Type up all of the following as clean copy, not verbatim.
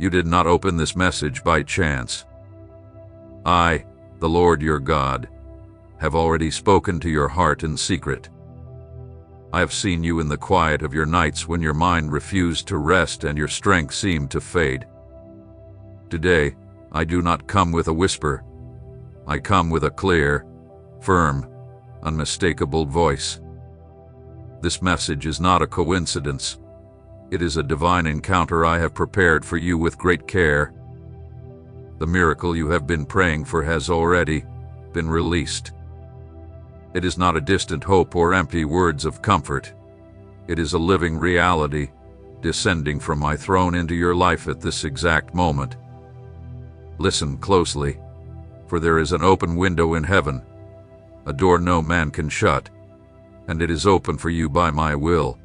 You did not open this message by chance. I, the Lord your God, have already spoken to your heart in secret. I have seen you in the quiet of your nights when your mind refused to rest and your strength seemed to fade. Today, I do not come with a whisper. I come with a clear, firm, unmistakable voice. This message is not a coincidence. It is a divine encounter I have prepared for you with great care. The miracle you have been praying for has already been released. It is not a distant hope or empty words of comfort. It is a living reality descending from my throne into your life at this exact moment. Listen closely, for there is an open window in heaven, a door no man can shut, and it is open for you by my will.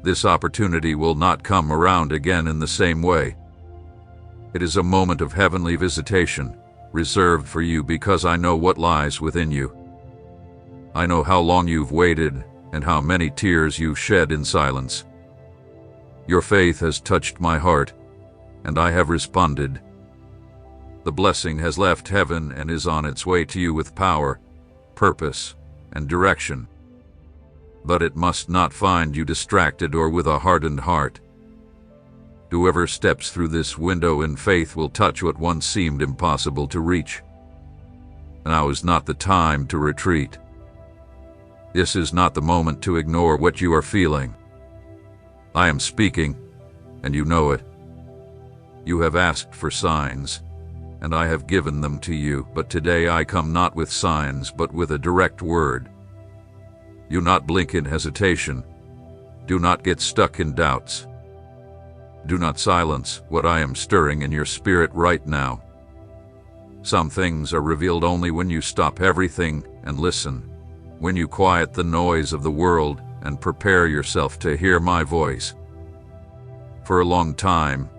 This opportunity will not come around again in the same way. It is a moment of heavenly visitation, reserved for you because I know what lies within you. I know how long you've waited and how many tears you've shed in silence. Your faith has touched my heart, and I have responded. The blessing has left heaven and is on its way to you with power, purpose, and direction. But it must not find you distracted or with a hardened heart. Whoever steps through this window in faith will touch what once seemed impossible to reach. Now is not the time to retreat. This is not the moment to ignore what you are feeling. I am speaking, and you know it. You have asked for signs, and I have given them to you, but today I come not with signs, but with a direct word. Do not blink in hesitation. Do not get stuck in doubts. Do not silence what I am stirring in your spirit right now. Some things are revealed only when you stop everything and listen, when you quiet the noise of the world and prepare yourself to hear my voice. For a long time,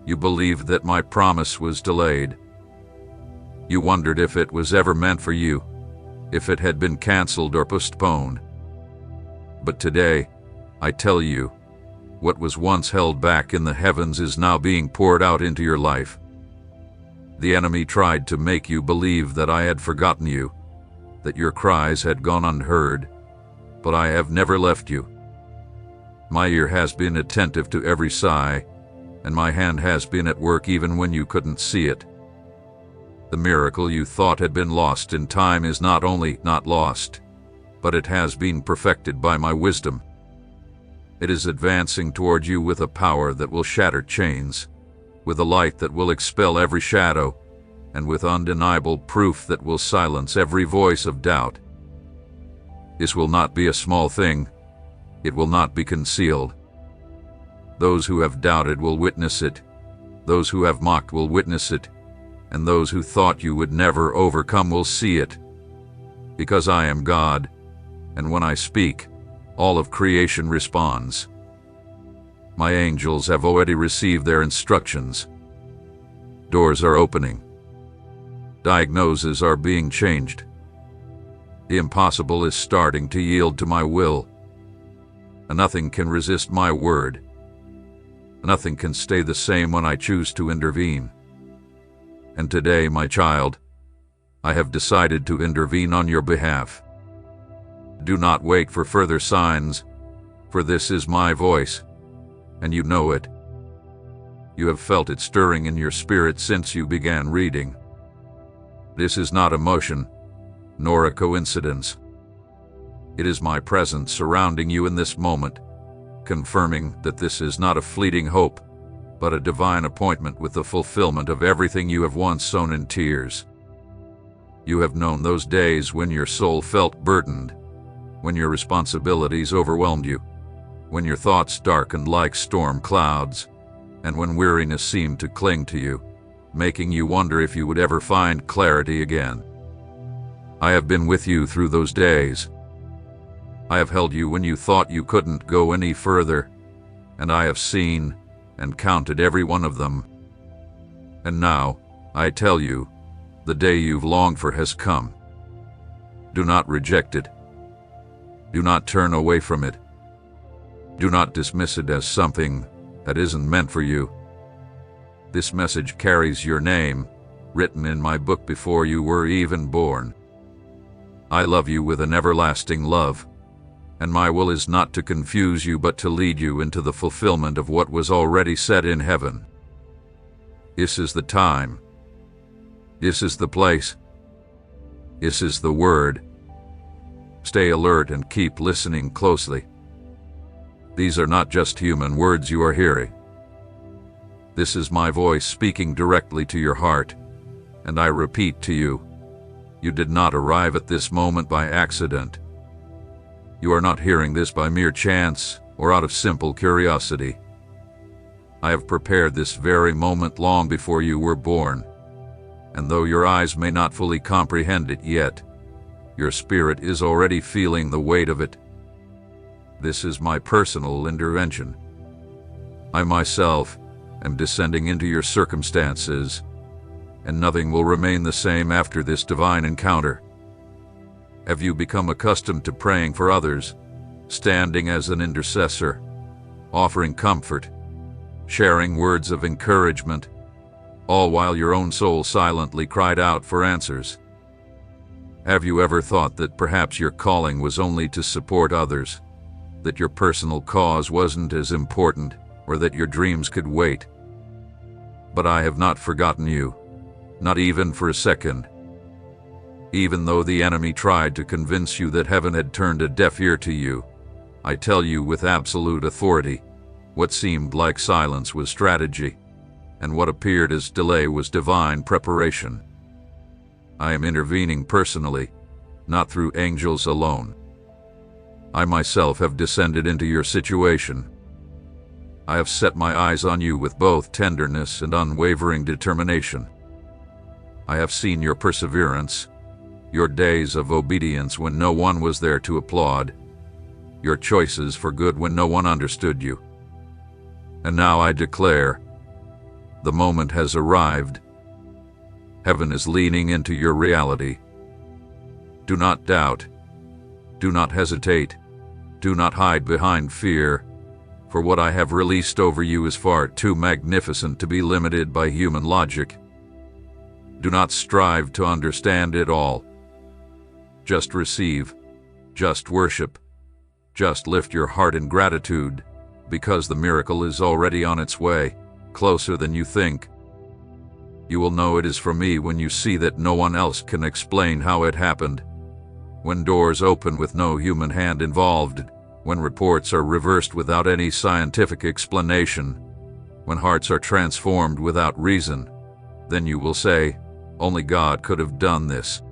you believed that my promise was delayed. You wondered if it was ever meant for you, if it had been canceled or postponed. But today, I tell you, what was once held back in the heavens is now being poured out into your life. The enemy tried to make you believe that I had forgotten you, that your cries had gone unheard, but I have never left you. My ear has been attentive to every sigh, and my hand has been at work even when you couldn't see it. The miracle you thought had been lost in time is not only not lost, but it has been perfected by my wisdom. It is advancing toward you with a power that will shatter chains, with a light that will expel every shadow, and with undeniable proof that will silence every voice of doubt. This will not be a small thing. It will not be concealed. Those who have doubted will witness it. Those who have mocked will witness it. And those who thought you would never overcome will see it. Because I am God, and when I speak, all of creation responds. My angels have already received their instructions. Doors are opening. Diagnoses are being changed. The impossible is starting to yield to my will. And nothing can resist my word. Nothing can stay the same when I choose to intervene. And today, my child, I have decided to intervene on your behalf. Do not wait for further signs, for this is my voice, and you know it. You have felt it stirring in your spirit since you began reading. This is not emotion, nor a coincidence. It is my presence surrounding you in this moment, confirming that this is not a fleeting hope, but a divine appointment with the fulfillment of everything you have once sown in tears. You have known those days when your soul felt burdened, when your responsibilities overwhelmed you, when your thoughts darkened like storm clouds, and when weariness seemed to cling to you, making you wonder if you would ever find clarity again. I have been with you through those days. I have held you when you thought you couldn't go any further, and I have seen and counted every one of them. And now, I tell you, the day you've longed for has come. Do not reject it. Do not turn away from it. Do not dismiss it as something that isn't meant for you. This message carries your name, written in my book before you were even born. I love you with an everlasting love, and my will is not to confuse you but to lead you into the fulfillment of what was already said in heaven. This is the time. This is the place. This is the word. Stay alert and keep listening closely. These are not just human words you are hearing. This is my voice speaking directly to your heart, and I repeat to you, you did not arrive at this moment by accident. You are not hearing this by mere chance or out of simple curiosity. I have prepared this very moment long before you were born, and though your eyes may not fully comprehend it yet, your spirit is already feeling the weight of it. This is my personal intervention. I myself am descending into your circumstances, and nothing will remain the same after this divine encounter. Have you become accustomed to praying for others, standing as an intercessor, offering comfort, sharing words of encouragement, all while your own soul silently cried out for answers? Have you ever thought that perhaps your calling was only to support others, that your personal cause wasn't as important, or that your dreams could wait? But I have not forgotten you, not even for a second. Even though the enemy tried to convince you that heaven had turned a deaf ear to you, I tell you with absolute authority, what seemed like silence was strategy, and what appeared as delay was divine preparation. I am intervening personally, not through angels alone. I myself have descended into your situation. I have set my eyes on you with both tenderness and unwavering determination. I have seen your perseverance, your days of obedience when no one was there to applaud, your choices for good when no one understood you. And now I declare, the moment has arrived. Heaven is leaning into your reality. Do not doubt. Do not hesitate. Do not hide behind fear, for what I have released over you is far too magnificent to be limited by human logic. Do not strive to understand it all. Just receive, just worship, just lift your heart in gratitude, because the miracle is already on its way, closer than you think. You will know it is from me when you see that no one else can explain how it happened. When doors open with no human hand involved, when reports are reversed without any scientific explanation, when hearts are transformed without reason, then you will say, only God could have done this.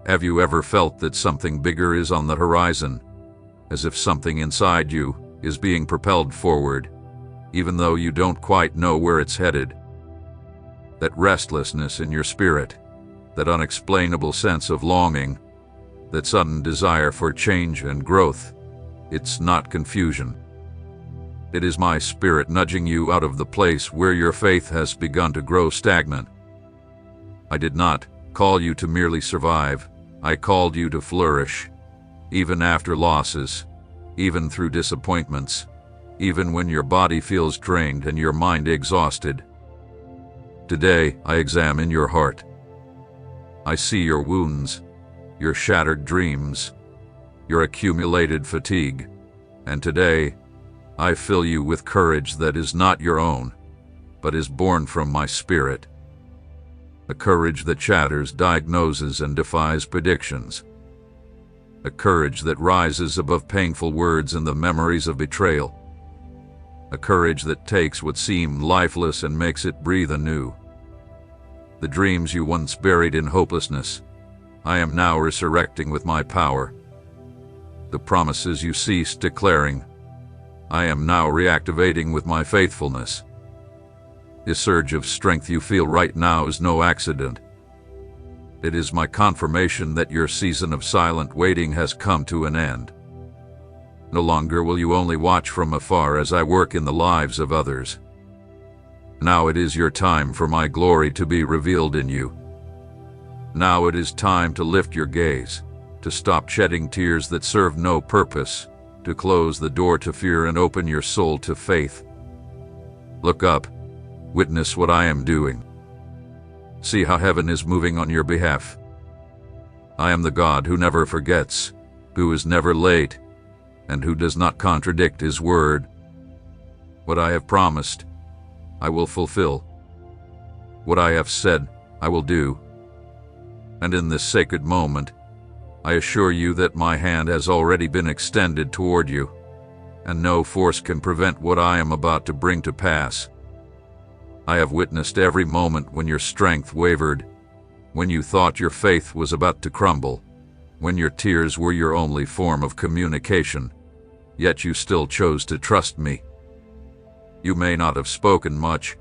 Have you ever felt that something bigger is on the horizon, as if something inside you is being propelled forward, even though you don't quite know where it's headed? That restlessness in your spirit, that unexplainable sense of longing, that sudden desire for change and growth, it's not confusion. It is my spirit nudging you out of the place where your faith has begun to grow stagnant. I did not call you to merely survive. I called you to flourish, even after losses, even through disappointments, even when your body feels drained and your mind exhausted. Today, I examine your heart. I see your wounds, your shattered dreams, your accumulated fatigue, and today, I fill you with courage that is not your own, but is born from my spirit. A courage that shatters diagnoses and defies predictions. A courage that rises above painful words and the memories of betrayal. A courage that takes what seemed lifeless and makes it breathe anew. The dreams you once buried in hopelessness, I am now resurrecting with my power. The promises you ceased declaring, I am now reactivating with my faithfulness. The surge of strength you feel right now is no accident. It is my confirmation that your season of silent waiting has come to an end. No longer will you only watch from afar as I work in the lives of others. Now it is your time for my glory to be revealed in you. Now it is time to lift your gaze, to stop shedding tears that serve no purpose, to close the door to fear and open your soul to faith. Look up. Witness what I am doing. See how heaven is moving on your behalf. I am the God who never forgets, who is never late, and who does not contradict his word. What I have promised, I will fulfill. What I have said, I will do. And in this sacred moment, I assure you that my hand has already been extended toward you, and no force can prevent what I am about to bring to pass. I have witnessed every moment when your strength wavered, when you thought your faith was about to crumble, when your tears were your only form of communication, yet you still chose to trust me. You may not have spoken much,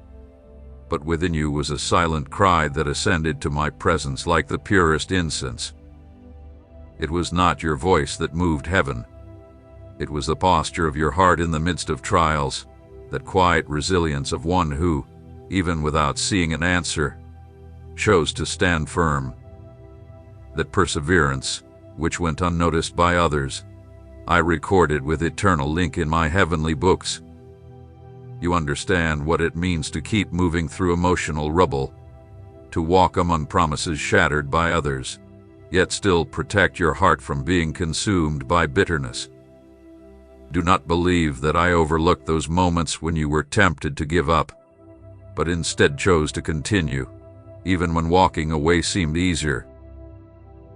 but within you was a silent cry that ascended to my presence like the purest incense. It was not your voice that moved heaven. It was the posture of your heart in the midst of trials, that quiet resilience of one who, even without seeing an answer, chose to stand firm. That perseverance, which went unnoticed by others, I recorded with eternal ink in my heavenly books. You understand what it means to keep moving through emotional rubble, to walk among promises shattered by others, yet still protect your heart from being consumed by bitterness. Do not believe that I overlooked those moments when you were tempted to give up, but instead chose to continue, even when walking away seemed easier.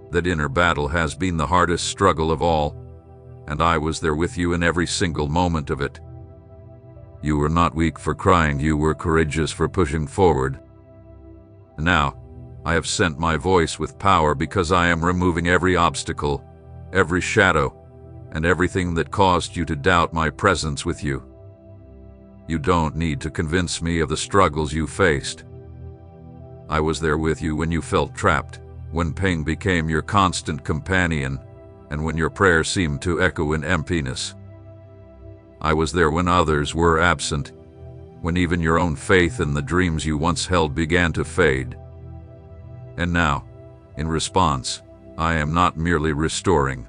That inner battle has been the hardest struggle of all, and I was there with you in every single moment of it. You were not weak for crying, you were courageous for pushing forward. Now, I have sent my voice with power because I am removing every obstacle, every shadow, and everything that caused you to doubt my presence with you. You don't need to convince me of the struggles you faced. I was there with you when you felt trapped, when pain became your constant companion, and when your prayers seemed to echo in emptiness. I was there when others were absent, when even your own faith in the dreams you once held began to fade. And now, in response, I am not merely restoring.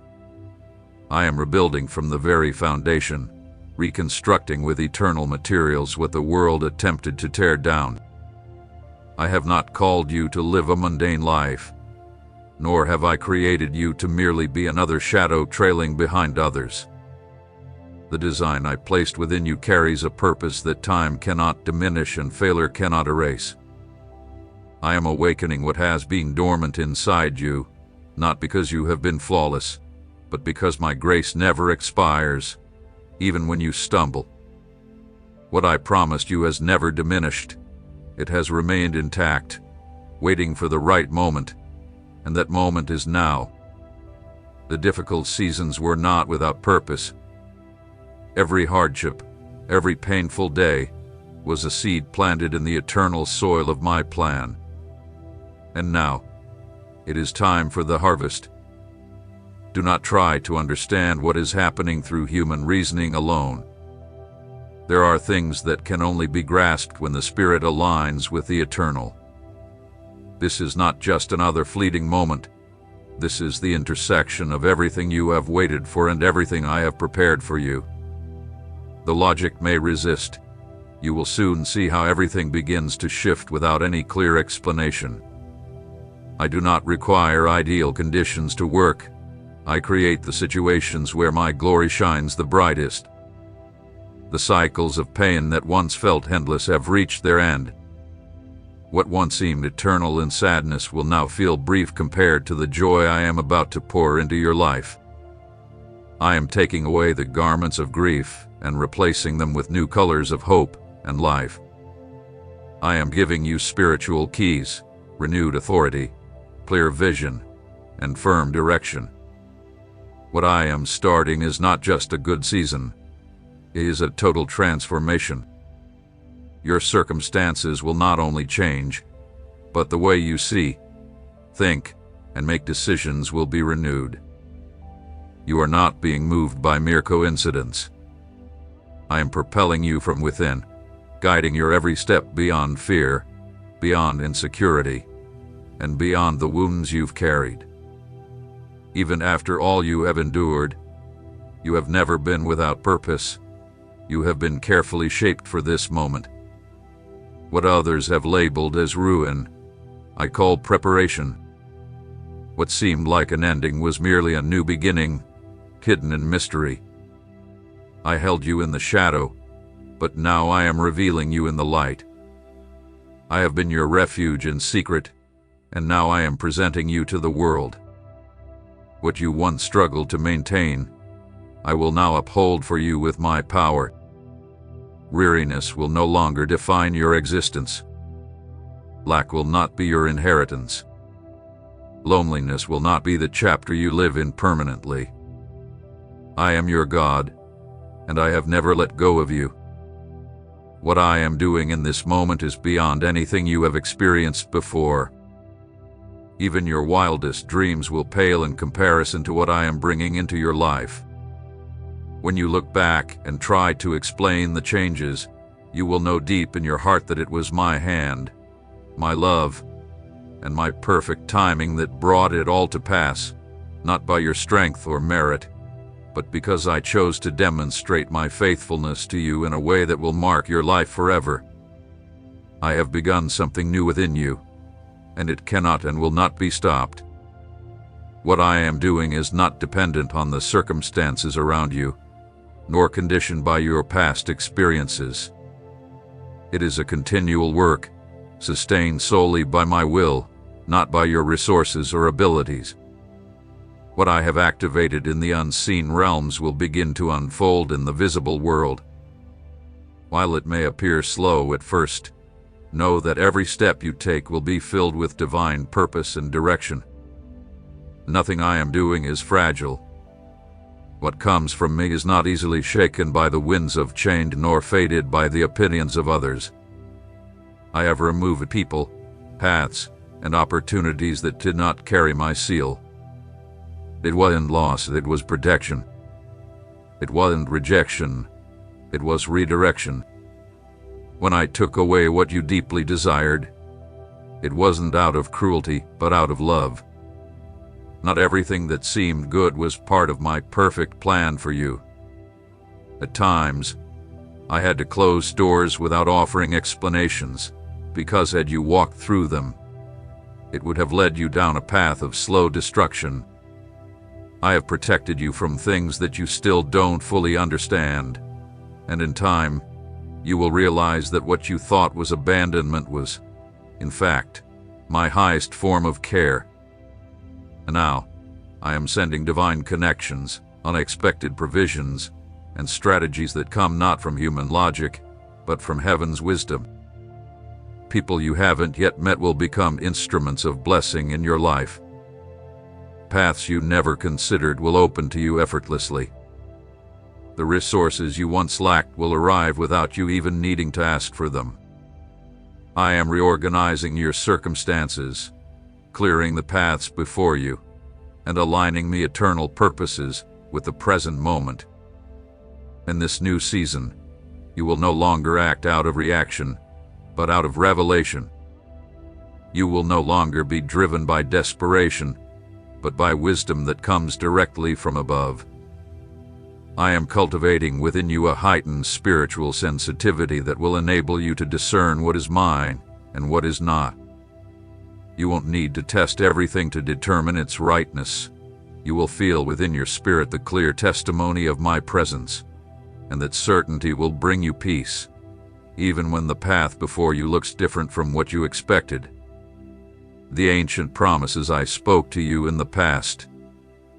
I am rebuilding from the very foundation, reconstructing with eternal materials what the world attempted to tear down. I have not called you to live a mundane life, nor have I created you to merely be another shadow trailing behind others. The design I placed within you carries a purpose that time cannot diminish and failure cannot erase. I am awakening what has been dormant inside you, not because you have been flawless, but because my grace never expires, even when you stumble. What I promised you has never diminished. It has remained intact, waiting for the right moment, and that moment is now. The difficult seasons were not without purpose. Every hardship, every painful day, was a seed planted in the eternal soil of my plan. And now, it is time for the harvest. Do not try to understand what is happening through human reasoning alone. There are things that can only be grasped when the Spirit aligns with the eternal. This is not just another fleeting moment. This is the intersection of everything you have waited for and everything I have prepared for you. The logic may resist. You will soon see how everything begins to shift without any clear explanation. I do not require ideal conditions to work. I create the situations where my glory shines the brightest. The cycles of pain that once felt endless have reached their end. What once seemed eternal in sadness will now feel brief compared to the joy I am about to pour into your life. I am taking away the garments of grief and replacing them with new colors of hope and life. I am giving you spiritual keys, renewed authority, clear vision, and firm direction. What I am starting is not just a good season. It is a total transformation. Your circumstances will not only change, but the way you see, think, and make decisions will be renewed. You are not being moved by mere coincidence. I am propelling you from within, guiding your every step beyond fear, beyond insecurity, and beyond the wounds you've carried. Even after all you have endured, you have never been without purpose. You have been carefully shaped for this moment. What others have labeled as ruin, I call preparation. What seemed like an ending was merely a new beginning, hidden in mystery. I held you in the shadow, but now I am revealing you in the light. I have been your refuge in secret, and now I am presenting you to the world. What you once struggled to maintain, I will now uphold for you with my power. Weariness will no longer define your existence. Lack will not be your inheritance. Loneliness will not be the chapter you live in permanently. I am your God, and I have never let go of you. What I am doing in this moment is beyond anything you have experienced before. Even your wildest dreams will pale in comparison to what I am bringing into your life. When you look back and try to explain the changes, you will know deep in your heart that it was my hand, my love, and my perfect timing that brought it all to pass, not by your strength or merit, but because I chose to demonstrate my faithfulness to you in a way that will mark your life forever. I have begun something new within you, and it cannot and will not be stopped. What I am doing is not dependent on the circumstances around you, nor conditioned by your past experiences. It is a continual work, sustained solely by my will, not by your resources or abilities. What I have activated in the unseen realms will begin to unfold in the visible world. While it may appear slow at first, know that every step you take will be filled with divine purpose and direction. Nothing I am doing is fragile. What comes from me is not easily shaken by the winds of change nor faded by the opinions of others. I have removed people, paths, and opportunities that did not carry my seal. It wasn't loss, it was protection. It wasn't rejection, it was redirection. When I took away what you deeply desired, it wasn't out of cruelty, but out of love. Not everything that seemed good was part of my perfect plan for you. At times, I had to close doors without offering explanations, because had you walked through them, it would have led you down a path of slow destruction. I have protected you from things that you still don't fully understand, and in time, you will realize that what you thought was abandonment was, in fact, my highest form of care. And now, I am sending divine connections, unexpected provisions, and strategies that come not from human logic, but from heaven's wisdom. People you haven't yet met will become instruments of blessing in your life. Paths you never considered will open to you effortlessly. The resources you once lacked will arrive without you even needing to ask for them. I am reorganizing your circumstances, clearing the paths before you, and aligning the eternal purposes with the present moment. In this new season, you will no longer act out of reaction, but out of revelation. You will no longer be driven by desperation, but by wisdom that comes directly from above. I am cultivating within you a heightened spiritual sensitivity that will enable you to discern what is mine and what is not. You won't need to test everything to determine its rightness. You will feel within your spirit the clear testimony of my presence, and that certainty will bring you peace, even when the path before you looks different from what you expected. The ancient promises I spoke to you in the past,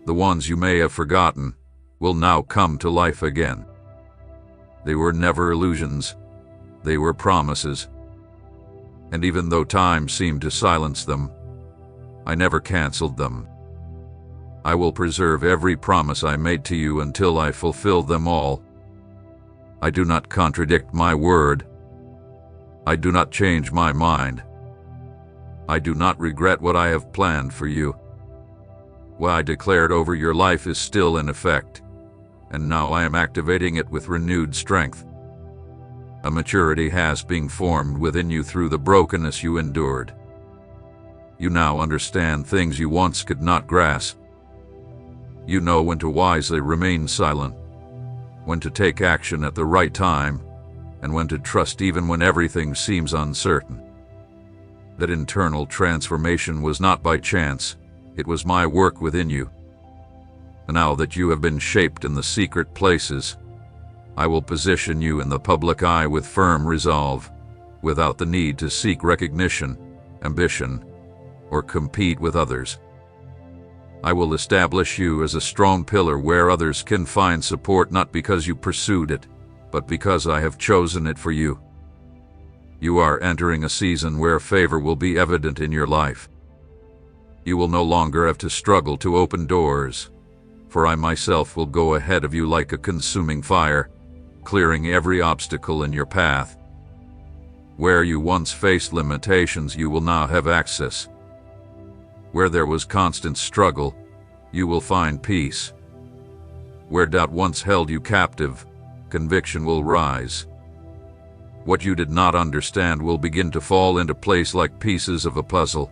the ones you may have forgotten, will now come to life again. They were never illusions, they were promises. And even though time seemed to silence them, I never canceled them. I will preserve every promise I made to you until I fulfill them all. I do not contradict my word. I do not change my mind. I do not regret what I have planned for you. What I declared over your life is still in effect, and now I am activating it with renewed strength. A maturity has been formed within you through the brokenness you endured. You now understand things you once could not grasp. You know when to wisely remain silent, when to take action at the right time, and when to trust even when everything seems uncertain. That internal transformation was not by chance, it was my work within you. Now that you have been shaped in the secret places, I will position you in the public eye with firm resolve, without the need to seek recognition, ambition, or compete with others. I will establish you as a strong pillar where others can find support not because you pursued it, but because I have chosen it for you. You are entering a season where favor will be evident in your life. You will no longer have to struggle to open doors, for I myself will go ahead of you like a consuming fire, clearing every obstacle in your path. Where you once faced limitations, you will now have access. Where there was constant struggle, you will find peace. Where doubt once held you captive, conviction will rise. What you did not understand will begin to fall into place like pieces of a puzzle.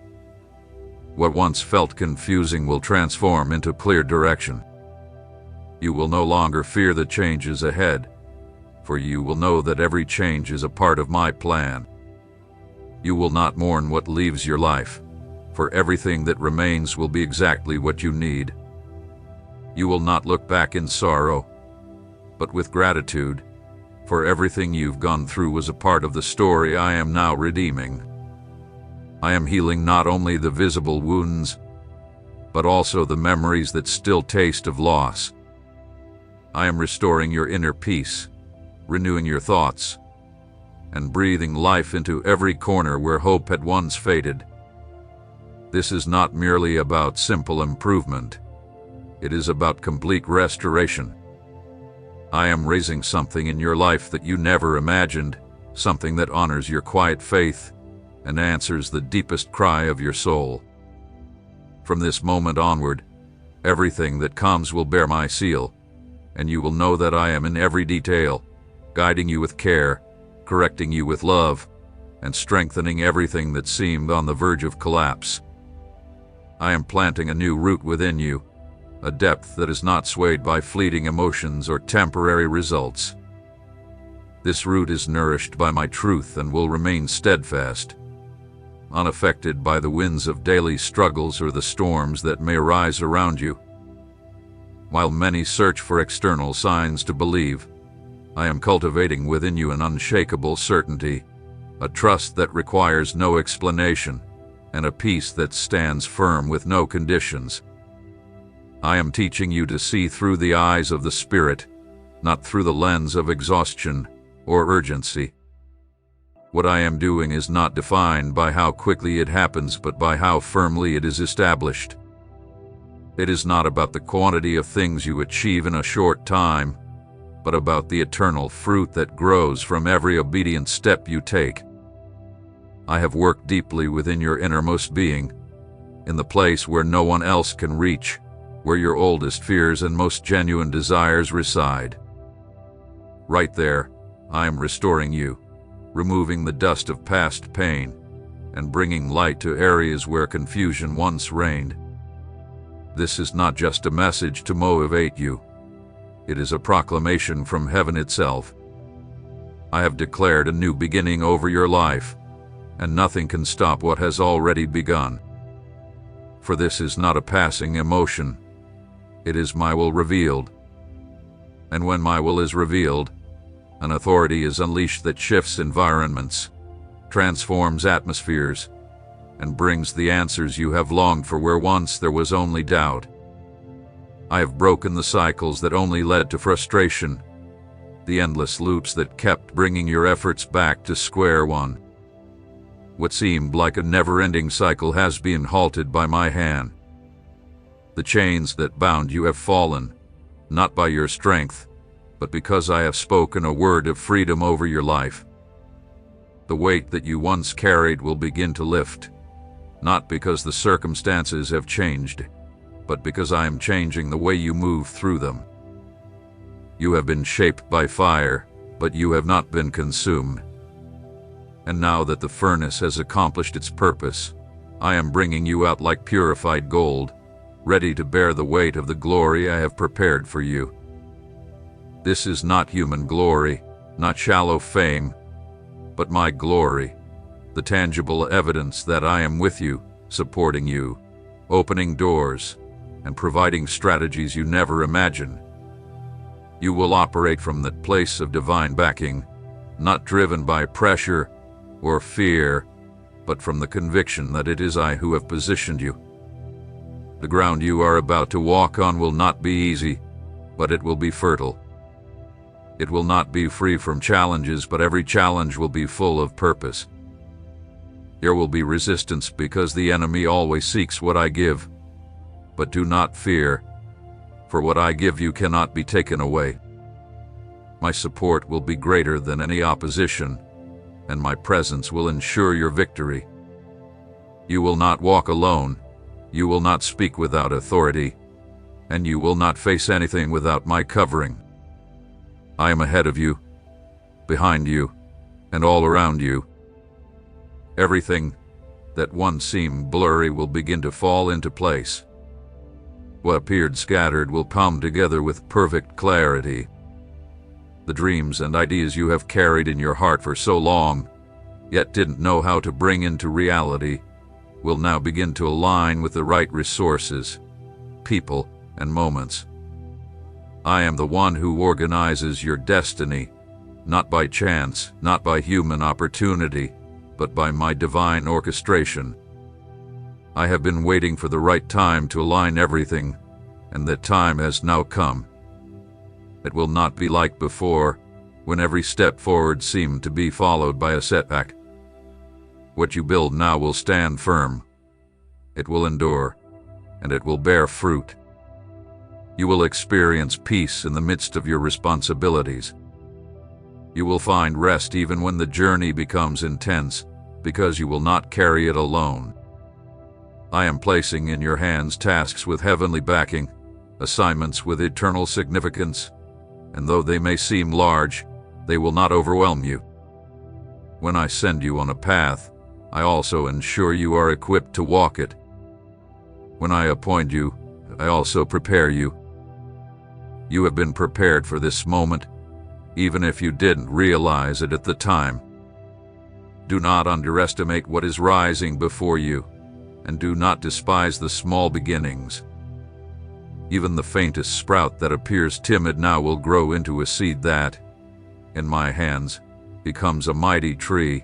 What once felt confusing will transform into clear direction. You will no longer fear the changes ahead, for you will know that every change is a part of my plan. You will not mourn what leaves your life, for everything that remains will be exactly what you need. You will not look back in sorrow, but with gratitude, for everything you've gone through was a part of the story I am now redeeming. I am healing not only the visible wounds, but also the memories that still taste of loss. I am restoring your inner peace, renewing your thoughts, and breathing life into every corner where hope had once faded. This is not merely about simple improvement. It is about complete restoration. I am raising something in your life that you never imagined, something that honors your quiet faith and answers the deepest cry of your soul. From this moment onward, everything that comes will bear my seal, and you will know that I am in every detail, guiding you with care, correcting you with love, and strengthening everything that seemed on the verge of collapse. I am planting a new root within you, a depth that is not swayed by fleeting emotions or temporary results. This root is nourished by my truth and will remain steadfast, unaffected by the winds of daily struggles or the storms that may arise around you. While many search for external signs to believe, I am cultivating within you an unshakable certainty, a trust that requires no explanation, and a peace that stands firm with no conditions. I am teaching you to see through the eyes of the Spirit, not through the lens of exhaustion or urgency. What I am doing is not defined by how quickly it happens, but by how firmly it is established. It is not about the quantity of things you achieve in a short time, but about the eternal fruit that grows from every obedient step you take. I have worked deeply within your innermost being, in the place where no one else can reach, where your oldest fears and most genuine desires reside. Right there, I am restoring you, removing the dust of past pain, and bringing light to areas where confusion once reigned. This is not just a message to motivate you. It is a proclamation from heaven itself. I have declared a new beginning over your life, and nothing can stop what has already begun. For this is not a passing emotion. It is my will revealed. And when my will is revealed, an authority is unleashed that shifts environments, transforms atmospheres, and brings the answers you have longed for where once there was only doubt. I have broken the cycles that only led to frustration, the endless loops that kept bringing your efforts back to square one. What seemed like a never-ending cycle has been halted by my hand. The chains that bound you have fallen, not by your strength, but because I have spoken a word of freedom over your life. The weight that you once carried will begin to lift, not because the circumstances have changed, but because I am changing the way you move through them. You have been shaped by fire, but you have not been consumed. And now that the furnace has accomplished its purpose, I am bringing you out like purified gold, ready to bear the weight of the glory I have prepared for you. This is not human glory, not shallow fame, but my glory, the tangible evidence that I am with you, supporting you, opening doors, and providing strategies you never imagined. You will operate from that place of divine backing, not driven by pressure or fear, but from the conviction that it is I who have positioned you. The ground you are about to walk on will not be easy, but it will be fertile. It will not be free from challenges, but every challenge will be full of purpose. There will be resistance because the enemy always seeks what I give. But do not fear, for what I give you cannot be taken away. My support will be greater than any opposition, and my presence will ensure your victory. You will not walk alone, you will not speak without authority, and you will not face anything without my covering. I am ahead of you, behind you, and all around you. Everything that once seemed blurry will begin to fall into place. What appeared scattered will come together with perfect clarity. The dreams and ideas you have carried in your heart for so long, yet didn't know how to bring into reality, will now begin to align with the right resources, people, and moments. I am the one who organizes your destiny, not by chance, not by human opportunity, but by my divine orchestration. I have been waiting for the right time to align everything, and that time has now come. It will not be like before, when every step forward seemed to be followed by a setback. What you build now will stand firm. It will endure, and it will bear fruit. You will experience peace in the midst of your responsibilities. You will find rest even when the journey becomes intense, because you will not carry it alone. I am placing in your hands tasks with heavenly backing, assignments with eternal significance, and though they may seem large, they will not overwhelm you. When I send you on a path, I also ensure you are equipped to walk it. When I appoint you, I also prepare you. You have been prepared for this moment, even if you didn't realize it at the time. Do not underestimate what is rising before you, and do not despise the small beginnings. Even the faintest sprout that appears timid now will grow into a seed that, in my hands, becomes a mighty tree,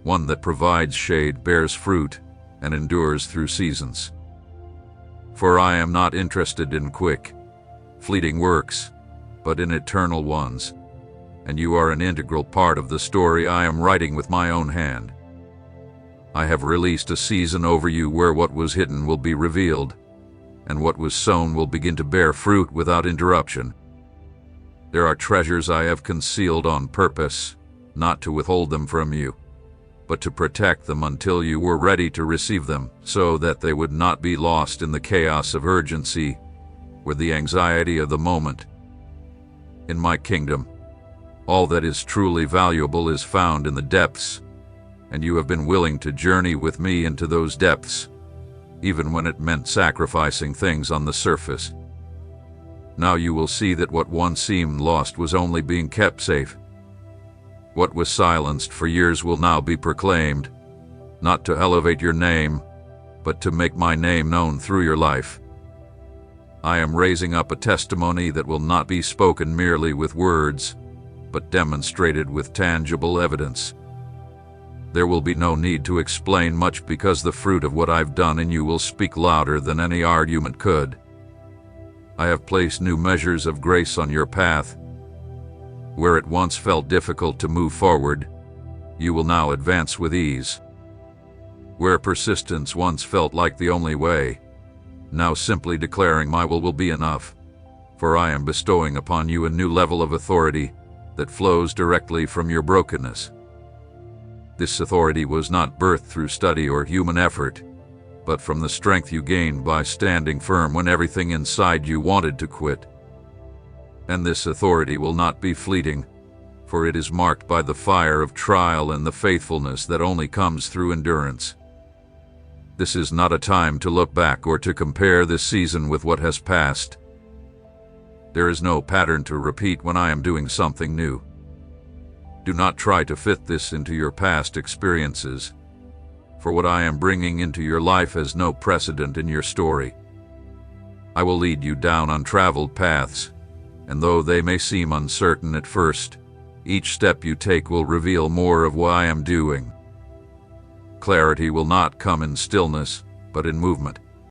one that provides shade, bears fruit, and endures through seasons. For I am not interested in quick, fleeting works, but in eternal ones, and you are an integral part of the story I am writing with my own hand. I have released a season over you where what was hidden will be revealed, and what was sown will begin to bear fruit without interruption. There are treasures I have concealed on purpose, not to withhold them from you, but to protect them until you were ready to receive them, so that they would not be lost in the chaos of urgency or the anxiety of the moment. In my kingdom, all that is truly valuable is found in the depths, and you have been willing to journey with me into those depths, even when it meant sacrificing things on the surface. Now you will see that what once seemed lost was only being kept safe. What was silenced for years will now be proclaimed, not to elevate your name, but to make my name known through your life. I am raising up a testimony that will not be spoken merely with words, but demonstrated with tangible evidence. There will be no need to explain much because the fruit of what I've done in you will speak louder than any argument could. I have placed new measures of grace on your path. Where it once felt difficult to move forward, you will now advance with ease. Where persistence once felt like the only way, now simply declaring my will be enough, for I am bestowing upon you a new level of authority that flows directly from your brokenness. This authority was not birthed through study or human effort, but from the strength you gained by standing firm when everything inside you wanted to quit. And this authority will not be fleeting, for it is marked by the fire of trial and the faithfulness that only comes through endurance. This is not a time to look back or to compare this season with what has passed. There is no pattern to repeat when I am doing something new. Do not try to fit this into your past experiences, for what I am bringing into your life has no precedent in your story. I will lead you down untraveled paths, and though they may seem uncertain at first, each step you take will reveal more of what I am doing. Clarity will not come in stillness, but in movement.